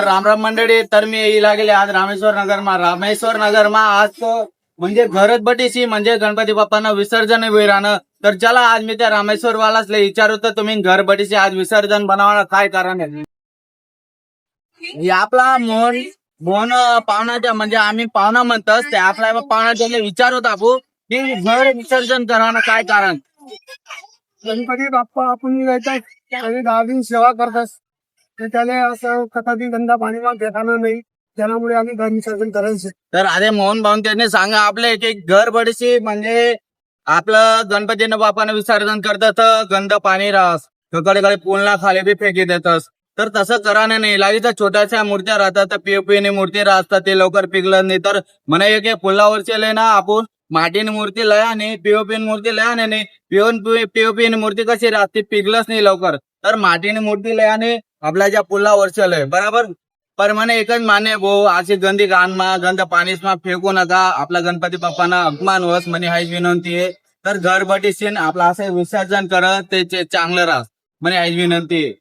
राम राम मंडळी. तर मी येई लागले आज रामेश्वर नगरमा आज तो म्हणजे घरच बटीशी म्हणजे गणपती बाप्पांना विसर्जन वेळानं. तर चला आज मी त्या रामेश्वर वालाच विचारू तर तुम्ही घर बटीशी आज विसर्जन बनवणार काय कारण आहे. हे आपला मोहन पाहुणाच्या म्हणजे आम्ही पाहुणा म्हणतोस ते आपला पाहुणा त्याला विचारत आपू की घर विसर्जन करण्याचं काय कारण. गणपती बाप्पा आपण जायचं आणि 10 दिन सेवा करतात त्याला असं कधी गंदा पाणी मग देखाना नाही त्यामुळे आम्ही घर विसर्जन करायचं. तर अरे मोहन भाऊन त्यांनी सांगा आपले की घर बडीशी म्हणजे आपलं गणपतीनं बापानं विसर्जन करतात गंद पाणी राहस कडे पुलना खाली बी फेकी देतस. तर तसं कराने नाही लागेल. छोट्याशा मूर्त्या राहतात पीओपीने मूर्ती राहतात ते लवकर पिकलं नाही. तर म्हणा एक पुलावरचे ना आपण माटीने मूर्ती लया नाही पीओपी मूर्ती लया नाही पीओपी मूर्ती कशी राहते पिकलंच नाही लवकर. तर माटीने मूर्ती लयाने आपल्या ज्या पुलावरच्या लय बरोबर. पर म्हणे एकच मान्य भाऊ अशी गंदी गाणमा गंद पाणीसमा फेकू नका आपला गणपती बाप्पांना अपमान होस म्हणे हाच विनंती आहे. तर घर बटीशीन आपला असं विसर्जन करत ते चांगलं राहत म्हणे हाच विनंती आहे.